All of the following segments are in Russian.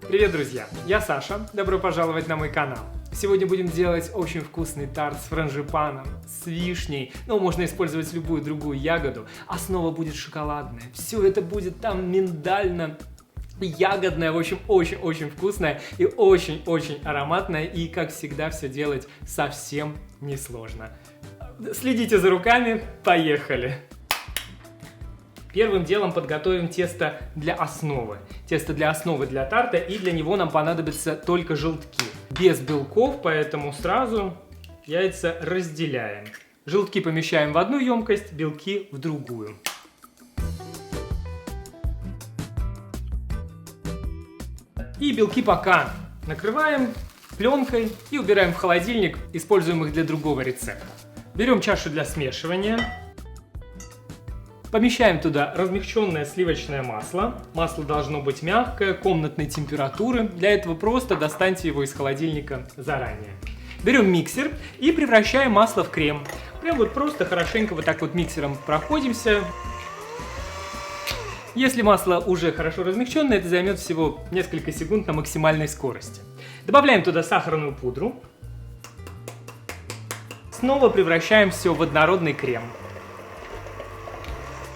Привет, друзья! Я Саша, добро пожаловать на мой канал. Сегодня будем делать очень вкусный тарт с франжипаном, с вишней, но можно использовать любую другую ягоду. Основа будет шоколадная, все это будет там миндально-ягодное, в общем, очень-очень вкусное и очень-очень ароматное. И, как всегда, все делать совсем несложно. Следите за руками, поехали! Первым делом подготовим тесто для основы. Тесто для основы для тарта, и для него нам понадобятся только желтки. Без белков, поэтому сразу яйца разделяем. Желтки помещаем в одну емкость, белки в другую. И белки пока накрываем пленкой и убираем в холодильник, используем их для другого рецепта. Берем чашу для смешивания. Помещаем туда размягченное сливочное масло. Масло должно быть мягкое, комнатной температуры. Для этого просто достаньте его из холодильника заранее. Берем миксер и превращаем масло в крем. Прям вот просто хорошенько вот так вот миксером проходимся. Если масло уже хорошо размягченное, это займет всего несколько секунд на максимальной скорости. Добавляем туда сахарную пудру. Снова превращаем все в однородный крем.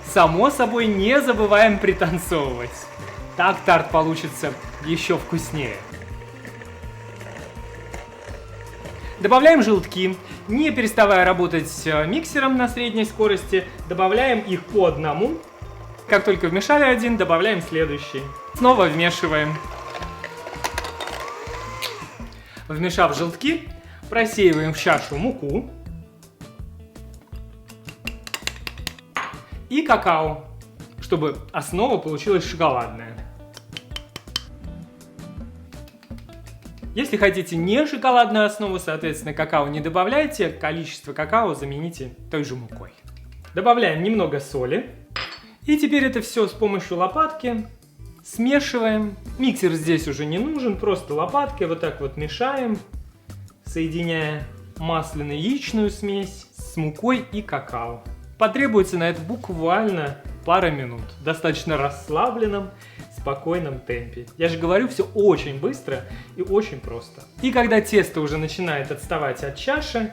Само собой, не забываем пританцовывать. Так тарт получится еще вкуснее. Добавляем желтки. Не переставая работать миксером на средней скорости, добавляем их по одному. Как только вмешали один, добавляем следующий. Снова вмешиваем. Вмешав желтки, просеиваем в чашу муку и какао, чтобы основа получилась шоколадная. Если хотите не шоколадную основу, соответственно, какао не добавляйте, количество какао замените той же мукой. Добавляем немного соли. И теперь это все с помощью лопатки смешиваем. Миксер здесь уже не нужен, просто лопаткой вот так вот мешаем, соединяя масляно-яичную смесь с мукой и какао. Потребуется на это буквально пара минут, в достаточно расслабленном, спокойном темпе. Я же говорю, все очень быстро и очень просто. И когда тесто уже начинает отставать от чаши,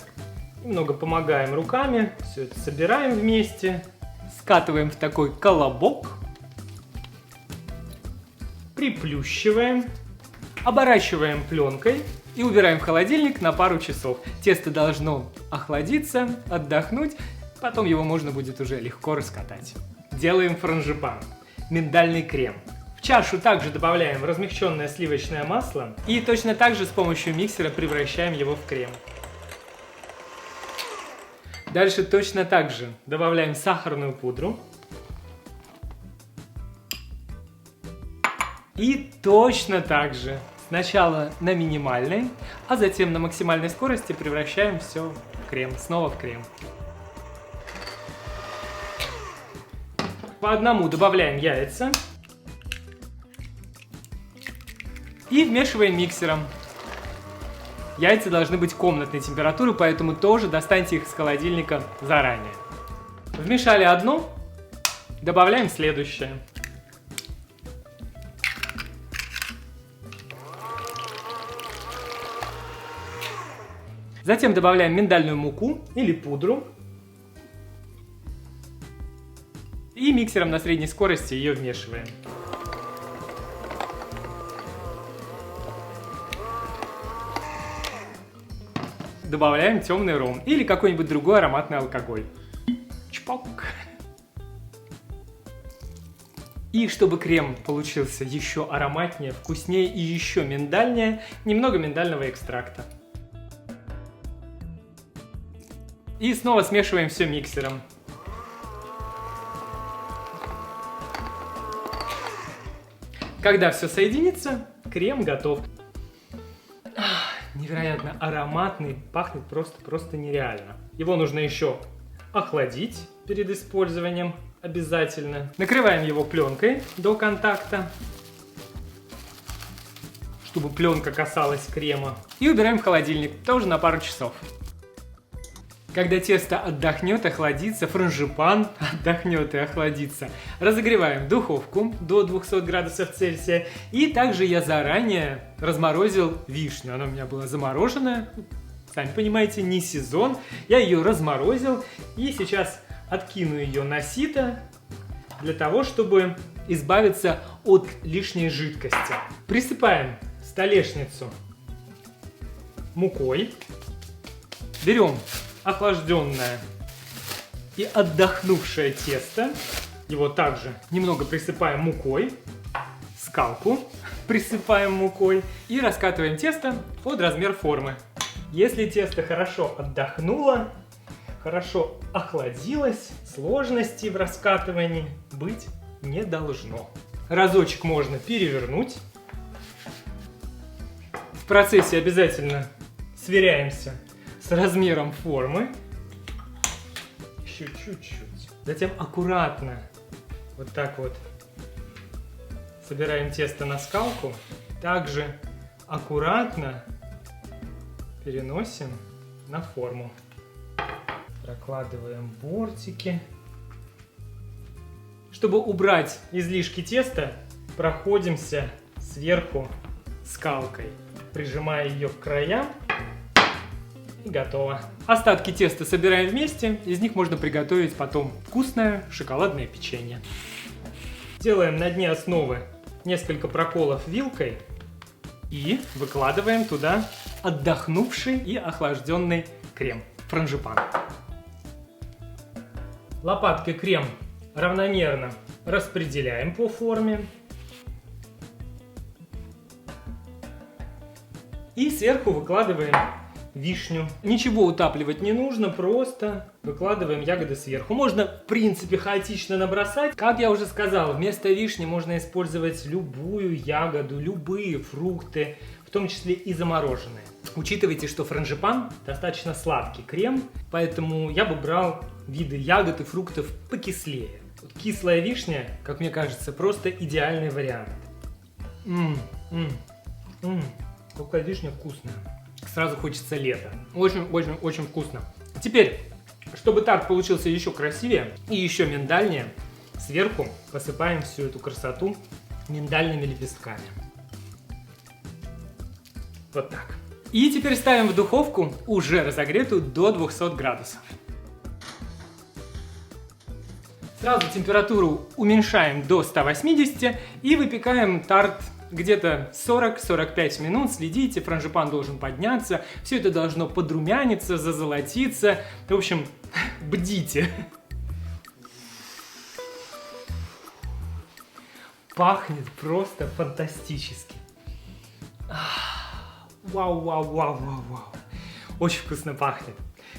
немного помогаем руками, все это собираем вместе, скатываем в такой колобок, приплющиваем, оборачиваем пленкой и убираем в холодильник на пару часов. Тесто должно охладиться, отдохнуть. Потом его можно будет уже легко раскатать. Делаем франжипан. Миндальный крем. В чашу также добавляем размягченное сливочное масло и точно так же с помощью миксера превращаем его в крем. Дальше точно так же добавляем сахарную пудру. И точно так же сначала на минимальной, а затем на максимальной скорости превращаем все в крем, снова в крем. По одному добавляем яйца и вмешиваем миксером. Яйца должны быть комнатной температуры, поэтому тоже достаньте их из холодильника заранее. Вмешали одно, добавляем следующее. Затем добавляем миндальную муку или пудру. И миксером на средней скорости ее вмешиваем. Добавляем темный ром или какой-нибудь другой ароматный алкоголь. Чпок. И чтобы крем получился еще ароматнее, вкуснее и еще миндальнее, немного миндального экстракта. И снова смешиваем все миксером. Когда все соединится, крем готов. Невероятно ароматный, пахнет просто нереально. Его нужно еще охладить перед использованием обязательно. Накрываем его пленкой до контакта, чтобы пленка касалась крема. И убираем в холодильник, тоже на пару часов. Когда тесто отдохнет, охладится, франжипан отдохнет и охладится, разогреваем духовку до 200 градусов Цельсия. И также я заранее разморозил вишню. Она у меня была замороженная. Сами понимаете, не сезон. Я ее разморозил и сейчас откину ее на сито для того, чтобы избавиться от лишней жидкости. Присыпаем столешницу мукой. Берем охлажденное и отдохнувшее тесто. Его также немного присыпаем мукой. Скалку присыпаем мукой. И раскатываем тесто под размер формы. Если тесто хорошо отдохнуло, хорошо охладилось, сложностей в раскатывании быть не должно. Разочек можно перевернуть. В процессе обязательно сверяемся с размером формы. Еще чуть-чуть. Затем аккуратно, вот так вот, собираем тесто на скалку. Также аккуратно переносим на форму. Прокладываем бортики. Чтобы убрать излишки теста, проходимся сверху скалкой, прижимая ее к краям. И готово. Остатки теста собираем вместе, из них можно приготовить потом вкусное шоколадное печенье. Делаем на дне основы несколько проколов вилкой и выкладываем туда отдохнувший и охлажденный крем, франжипан. Лопаткой крем равномерно распределяем по форме. И сверху выкладываем вишню. Ничего утапливать не нужно, просто выкладываем ягоды сверху. Можно, в принципе, хаотично набросать. Как я уже сказал, вместо вишни можно использовать любую ягоду, любые фрукты, в том числе и замороженные. Учитывайте, что франжипан достаточно сладкий крем, поэтому я бы брал виды ягод и фруктов покислее. Вот кислая вишня, как мне кажется, просто идеальный вариант. Какая вишня вкусная. Сразу хочется лета. Очень вкусно. Теперь, чтобы тарт получился еще красивее и еще миндальнее, сверху посыпаем всю эту красоту миндальными лепестками. Вот так. И теперь ставим в духовку, уже разогретую до 200 градусов. Сразу температуру уменьшаем до 180 и выпекаем тарт где-то 40-45 минут. Следите, франжипан должен подняться, все это должно подрумяниться, зазолотиться. В общем, бдите. Пахнет просто фантастически. Вау. Очень вкусно пахнет.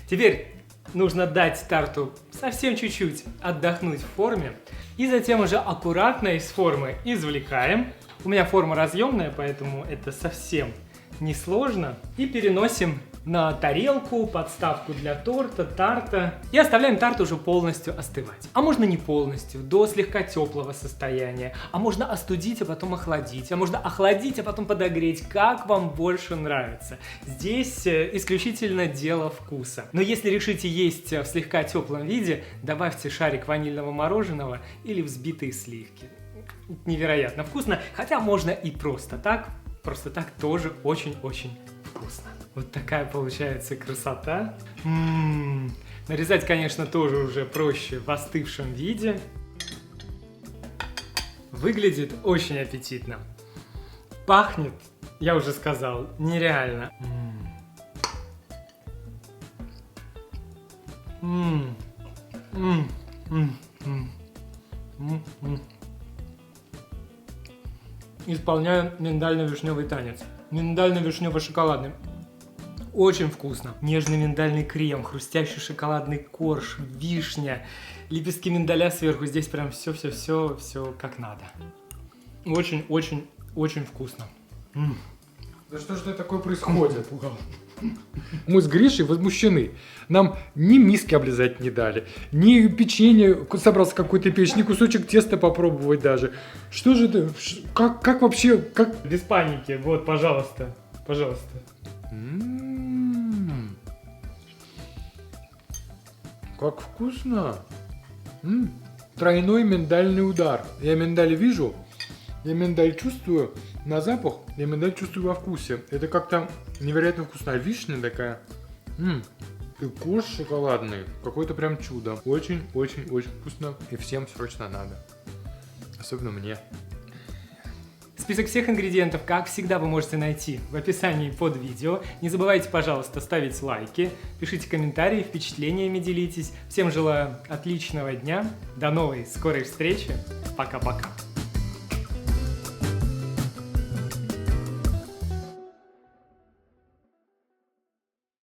Теперь нужно дать тарту совсем чуть-чуть отдохнуть в форме. И затем уже аккуратно из формы извлекаем. У меня форма разъемная, поэтому это совсем несложно. И переносим на тарелку, подставку для тарта. И оставляем тарт уже полностью остывать. А можно не полностью, до слегка теплого состояния. А можно остудить, а потом охладить. А можно охладить, а потом подогреть. Как вам больше нравится. Здесь исключительно дело вкуса. Но если решите есть в слегка теплом виде, добавьте шарик ванильного мороженого или взбитые сливки. Невероятно вкусно, хотя можно и просто так. Просто так тоже очень-очень вкусно. Вот такая получается красота. Нарезать, конечно, тоже уже проще в остывшем виде. Выглядит очень аппетитно. Пахнет, я уже сказал, нереально. Исполняю миндально-вишневый танец. Миндально-вишнево-шоколадный. Очень вкусно. Нежный миндальный крем, хрустящий шоколадный корж, вишня, лепестки миндаля сверху. Здесь прям все как надо. Очень вкусно. Да что же такое происходит? Мы с Гришей возмущены. Нам ни миски облизать не дали, ни печенье, собрался какой-то печь, ни кусочек теста попробовать даже. Что же это? Как вообще? Как? Без паники. Вот, пожалуйста. Как вкусно! Тройной миндальный удар. Я миндаль вижу, я миндаль чувствую на запах, я миндаль чувствую во вкусе. Это как-то невероятно вкусно. Вишня такая. И корж шоколадный. Какое-то прям чудо. Очень-очень-очень вкусно. И всем срочно надо. Особенно мне. Список всех ингредиентов, как всегда, вы можете найти в описании под видео. Не забывайте, пожалуйста, ставить лайки, пишите комментарии, впечатлениями делитесь. Всем желаю отличного дня, до новой скорой встречи, пока-пока.